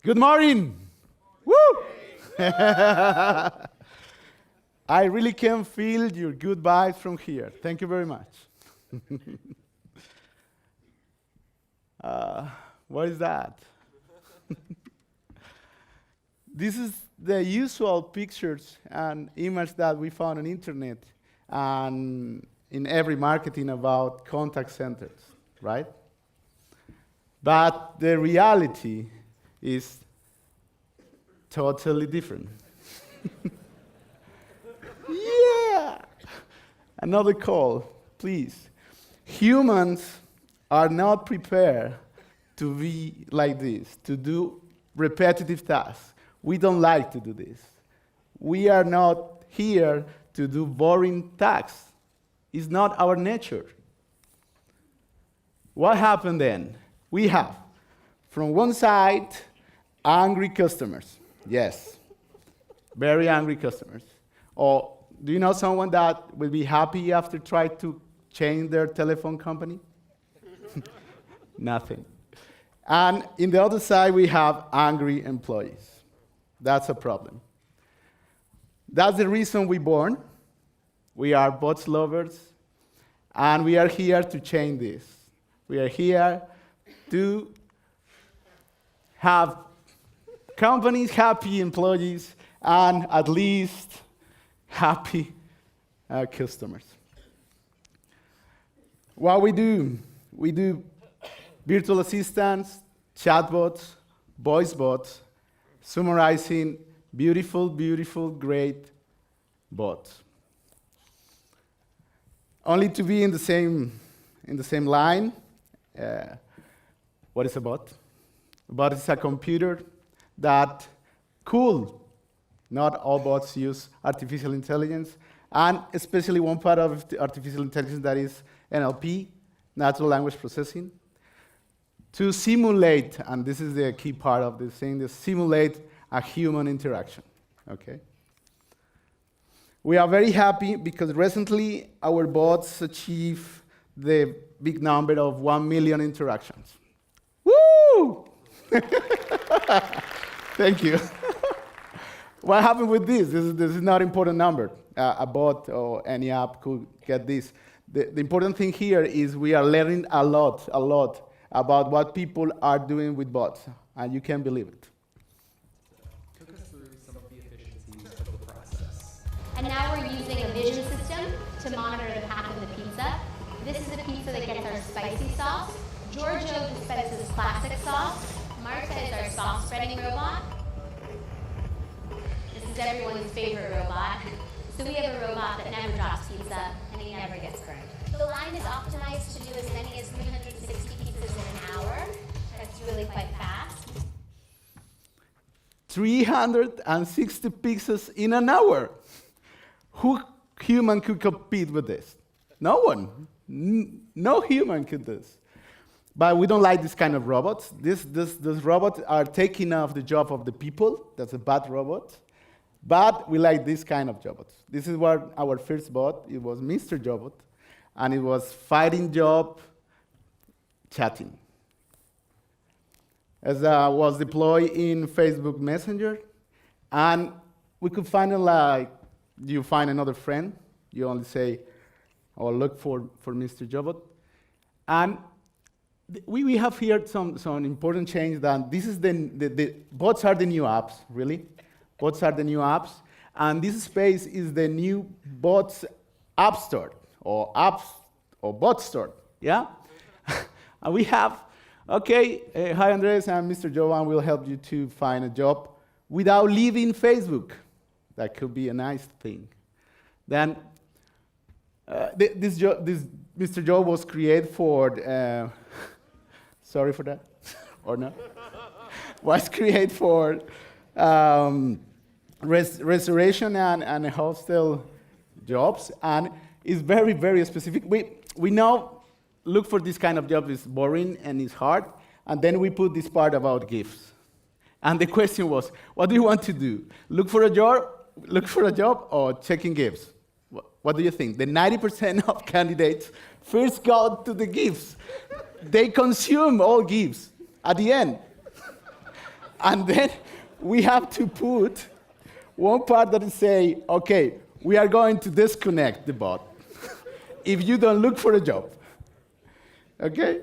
Good morning. Woo! I really can feel your good vibes from here. Thank you very much. What is that? This is the usual pictures and images that we found on internet and in every marketing about contact centers, right? But the reality is totally different. Yeah! Another call, please. Humans are not prepared to be like this, to do repetitive tasks. We don't like to do this. We are not here to do boring tasks. It's not our nature. What happened then? We have, from one side, angry customers. Yes, very angry customers. Or do you know someone that will be happy after trying to change their telephone company? Nothing. And in the other side, we have angry employees. That's a problem. That's the reason we're born. We are bots lovers, and we are here to change this. We are here to have companies, happy employees, and at least happy customers. What we do virtual assistants, chatbots, voice bots, summarizing beautiful, beautiful, great bots. Only to be in the same line. What is a bot? A bot is a computer that cool. Not all bots use artificial intelligence, and especially one part of the artificial intelligence that is NLP, natural language processing, to simulate, and this is the key part of this thing, to simulate a human interaction, okay? We are very happy because recently our bots achieved the big number of 1 million interactions. Woo! Thank you. What happened with this? This is not an important number. A bot or any app could get this. The important thing here is we are learning a lot about what people are doing with bots, and you can't believe it. Took us through some of the efficiencies of the process. And now we're using a vision system to monitor the path of the pizza. This is a pizza that gets our spicy sauce. Giorgio dispenses classic sauce. Marta is our sauce spreading robot. This is everyone's favorite robot. So we have a robot that never drops pizza, and he never gets burned. The line is optimized to do as many as 360 pizzas in an hour. That's really quite fast. 360 pizzas in an hour. Who human could compete with this? No one. No human could do this. But we don't like this kind of robots. These robots are taking off the job of the people. That's a bad robot. But we like this kind of robots. This is what our first bot, it was Mr. Jobot, and it was fighting job, chatting. As was deployed in Facebook Messenger, and we could find it like, you find another friend, you only say, or look for Mr. Jobot. And we have here some important change that this is the bots are the new apps, really. Bots are the new apps, and this space is the new bots app store, or apps, or bot store, yeah? And we have, okay, hi Andres, and Mr. Jovan will help you to find a job without leaving Facebook. That could be a nice thing. Then, this Mr. Joe was created for, sorry for that, or not? Was created for restoration and hostel jobs, and is very, very specific. We now look for this kind of job is boring and it's hard, and then we put this part about gifts. And the question was, what do you want to do? Look for a job, or checking gifts? What do you think? The 90% of candidates first go to the gifts. They consume all gifts at the end. And then we have to put one part that is say, okay, we are going to disconnect the bot if you don't look for a job. Okay?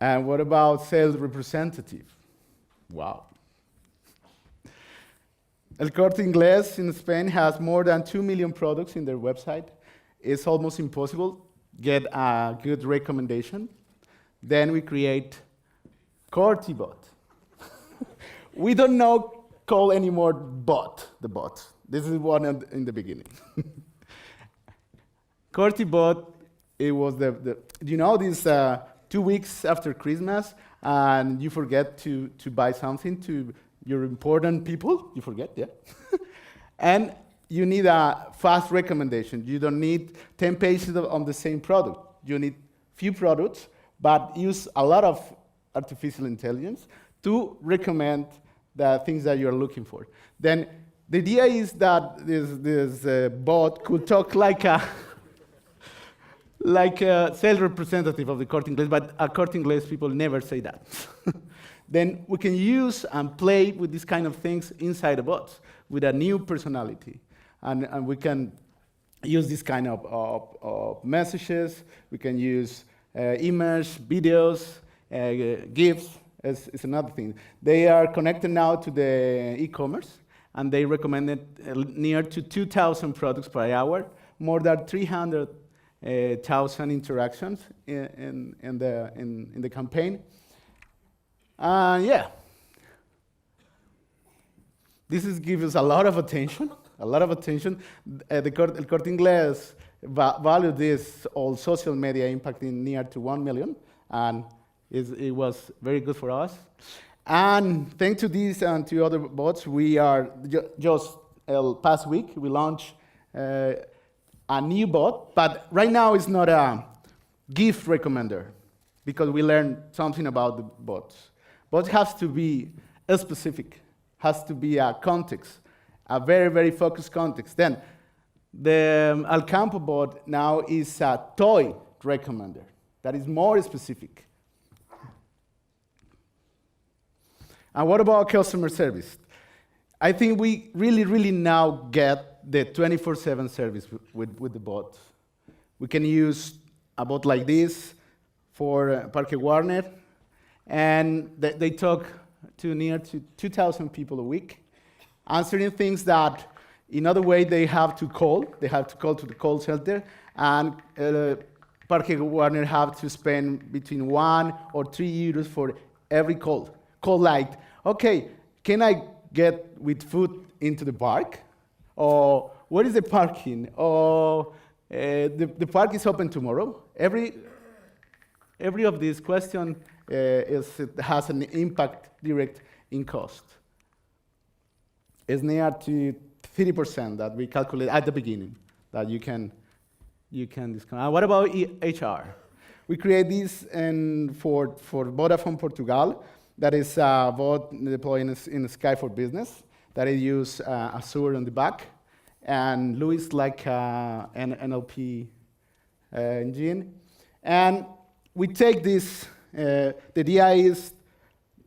And what about sales representative? Wow. El Corte Inglés in Spain has more than 2 million products in their website. It's almost impossible to get a good recommendation. Then we create CortiBot. We don't know call anymore bot, the bot. This is one in the beginning. CortiBot, it was you know, this 2 weeks after Christmas, and you forget to buy something to your important people, you forget, yeah? And you need a fast recommendation. You don't need 10 pages on the same product. You need few products, but use a lot of artificial intelligence to recommend the things that you're looking for. Then the idea is that this bot could talk like a sales representative of the Corte Inglés, but at Corte Inglés people never say that. Then we can use and play with these kind of things inside the bots with a new personality. And we can use this kind of messages. We can use images, videos, GIFs is another thing. They are connected now to the e-commerce, and they recommended near to 2,000 products per hour, more than 300,000 interactions in the campaign. Yeah, this gives us a lot of attention, El Corte Inglés valued this all social media impacting near to 1 million, and it was very good for us. And thanks to this and to other bots, we are just past week, we launched a new bot, but right now it's not a gift recommender because we learned something about the bots. Bots has to be specific, has to be a context, a very, very focused context. Then the Alcampo bot now is a toy recommender that is more specific. And what about customer service? I think we really now get the 24/7 service with the bot. We can use a bot like this for Parque Warner, and they talk to near to 2,000 people a week, answering things that in other way they have to call. They have to call to the call center, and Parque Warner have to spend between 1 or 3 euros for every call. Call like, okay, can I get with food into the park? Or where is the parking? Or the park is open tomorrow. Every of these questions has an impact direct in cost. It's near to 30% that we calculate at the beginning that you can discount. What about HR? We create this for Vodafone Portugal. That is a bot deployed in Sky for Business. That it use Azure on the back, and Luis like an NLP engine. And we take this, the idea is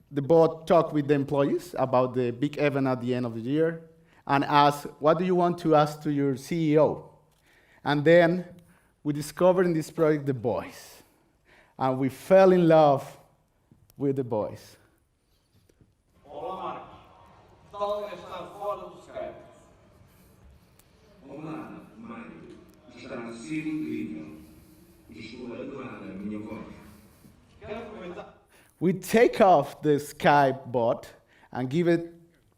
the bot talk with the employees about the big event at the end of the year and ask, what do you want to ask to your CEO? And then we discovered in this project the voice. And we fell in love with the voice. Olá, Marcos. Tal está fora do Skype. Olá, Mário. Está a ser incrível. Estou a adorar a minha voz. Quero aproveitar. We take off the Skype bot and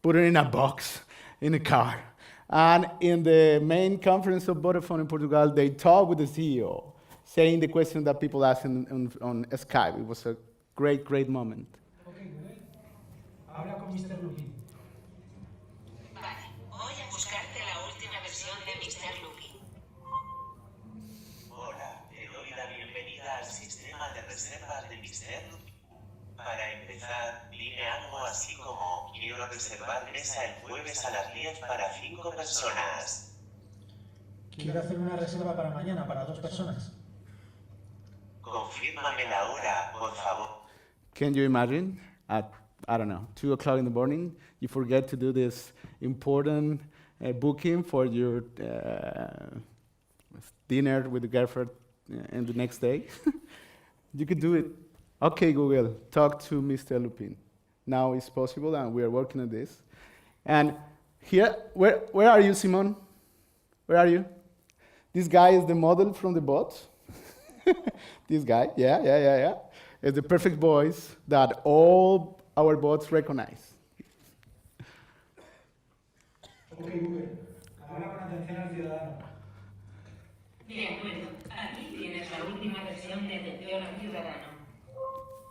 put it in a box in a car. And in the main conference of Vodafone in Portugal, they talk with the CEO, saying the question that people ask on Skype. It was a great moment. Okay, great. Habla con Mr. Lupin. Vale, voy a buscarte la última versión de Mr. Lupin. Hola, te doy la bienvenida al sistema de reservas de Mr. Lupin. Para empezar, dime algo así como, quiero reservar mesa el jueves a las 10 para 5 personas. Quiero hacer una reserva para mañana para 2 personas. Confírmame la hora, por favor. Can you imagine at, I don't know, 2 o'clock in the morning, you forget to do this important booking for your dinner with the girlfriend and the next day? You could do it. Okay, Google, talk to Mr. Lupin. Now it's possible, and we are working on this. And here, where are you, Simon? Where are you? This guy is the model from the bot. This guy, yeah. Is the perfect voice that all our bots recognize. Ok, Google, habla con atención al ciudadano. De acuerdo, aquí tienes la última versión de atención al ciudadano.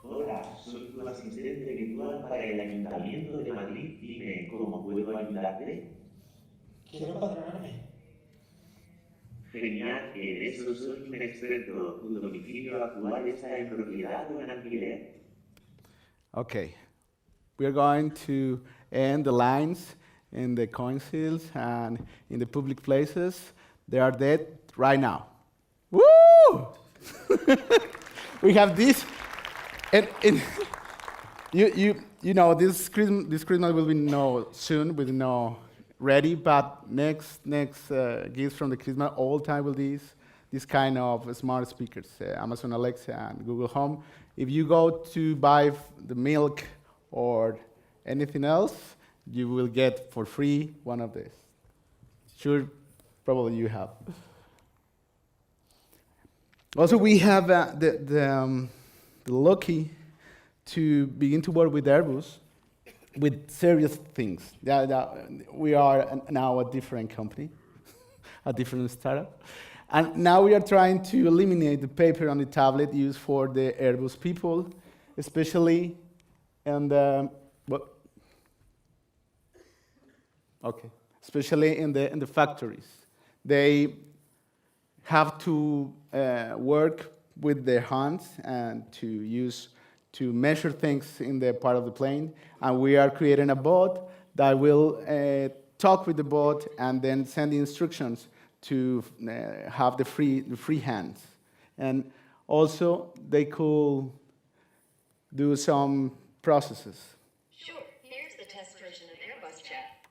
Hola, soy tu asistente virtual para el Ayuntamiento de Madrid. Dime, ¿cómo puedo ayudarte? Quiero empadronarme. Genial, en eso soy un experto. ¿Tu domicilio actual está en propiedad o en alquiler? Okay, we are going to end the lines in the coin seals and in the public places. They are dead right now. Woo! We have this, and you know this Christmas will be soon with ready, but next gifts from the Christmas all time will this kind of smart speakers, Amazon Alexa and Google Home. If you go to buy the milk or anything else, you will get for free one of these. Sure, probably you have. Also, we have the lucky to begin to work with Airbus with serious things. We are now a different company, a different startup. And now we are trying to eliminate the paper on the tablet used for the Airbus people, especially especially in the factories. They have to work with their hands and to measure things in the part of the plane, and we are creating a bot that will talk with the bot and then send the instructions to have the free hands. And also, they could do some processes. Sure, here's the test version of Airbus Chat.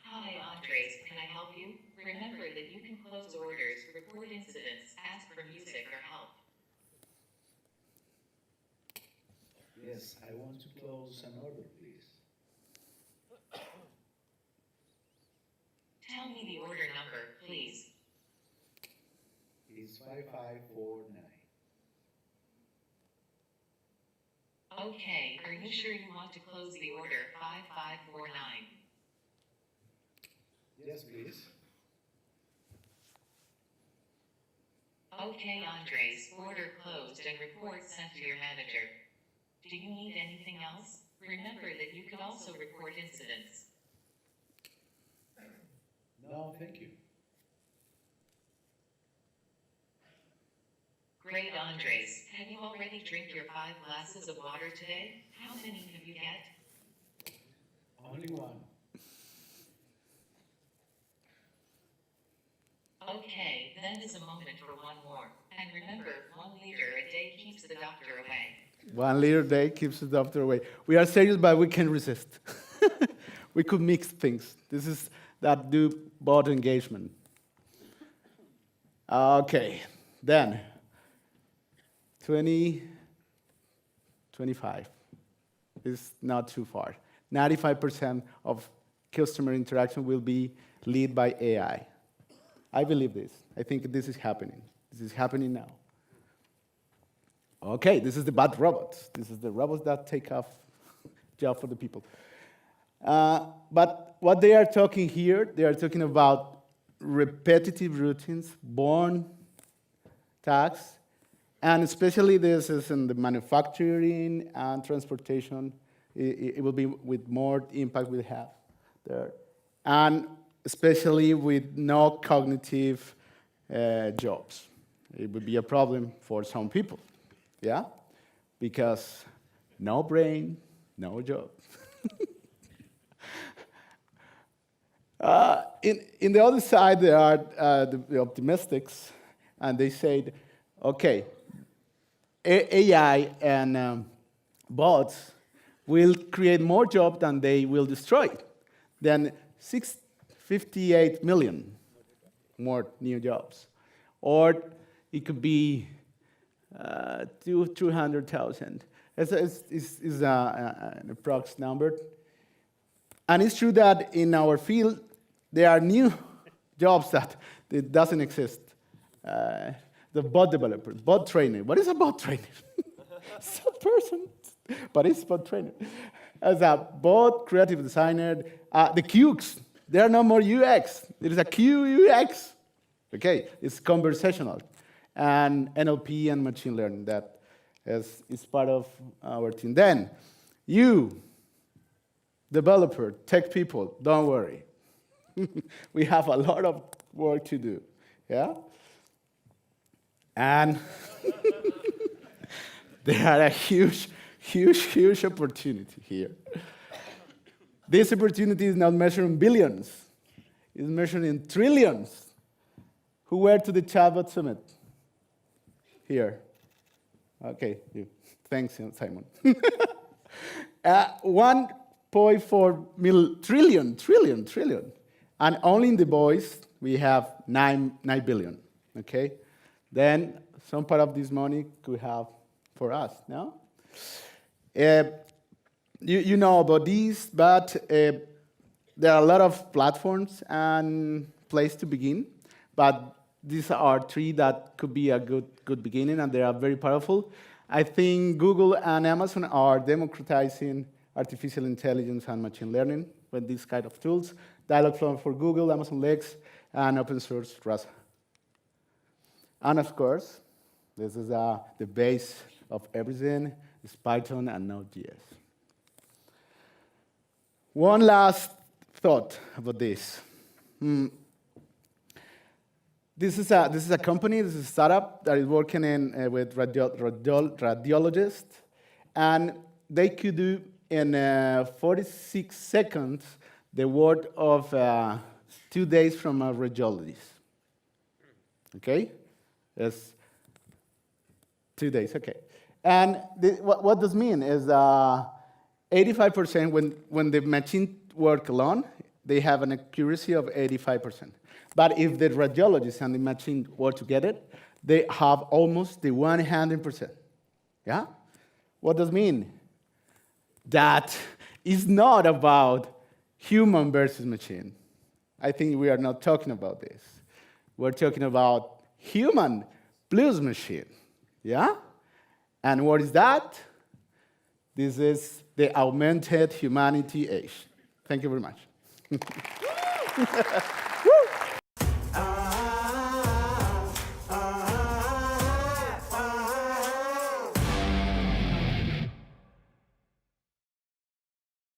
Hi, Andres, can I help you? Remember that you can close orders, report incidents, ask for music or help. Yes, I want to close an order, please. Tell me the order number, please. It's 5549. Okay, are you sure you want to close the order 5549? Yes, please. Okay, Andres, order closed and report sent to your manager. Do you need anything else? Remember that you can also report incidents. No, thank you. Great, Andres. Have you already drank your 5 glasses of water today? How many have you get? Only one. Okay, then is a moment for one more. And remember, 1 liter a day keeps the doctor away. 1 liter a day keeps the doctor away. We are serious, but we can resist. We could mix things. This is that do bot engagement. Okay, then 2025 is not too far. 95% of customer interaction will be led by AI. I believe this. I think this is happening. This is happening now. Okay, this is the bad robots. This is the robots that take off job for the people. But what they are talking here, they are talking about repetitive routines, born tasks, and especially this is in the manufacturing and transportation. It will be with more impact we'll have there. And especially with no cognitive jobs. It would be a problem for some people, yeah? Because no brain, no job. In the other side, there are the optimists, and they said, okay, AI and bots will create more jobs than they will destroy. Then 58 million more new jobs. Or it could be 200,000. It's an approx number. And it's true that in our field, there are new jobs that it doesn't exist. The bot developer, bot trainer. What is a bot trainer? It's a person, but it's bot trainer. As a bot creative designer, the QX, there are no more UX. There is a QUX. Okay, it's conversational. And NLP and machine learning, that is part of our team. Then, you, developer, tech people, don't worry. We have a lot of work to do, yeah? And there are a huge opportunity here. This opportunity is not measured in billions. It's measured in trillions. Who were to the Chatbot Summit? Here. Okay, you. Thanks, Simon. 1.4 trillion. And only in the voice, we have 9 billion, okay? Then some part of this money could have for us, no? You know about these, but there are a lot of platforms and places to begin, but these are 3 that could be a good beginning, and they are very powerful. I think Google and Amazon are democratizing artificial intelligence and machine learning with these kind of tools. Dialogflow for Google, Amazon Lex, and open source Rasa. And of course, this is the base of everything, is Python and Node.js. One last thought about this. This is a company, this is a startup that is working with radiologists, and they could do in 46 seconds the work of 2 days from a radiologist. Okay? That's 2 days, okay. And what this means is 85% when the machine work alone, they have an accuracy of 85%. But if the radiologist and the machine work together, they have almost the 100%. Yeah? What does it mean? That is not about human versus machine. I think we are not talking about this. We're talking about human plus machine. Yeah? And what is that? This is the augmented humanity age. Thank you very much.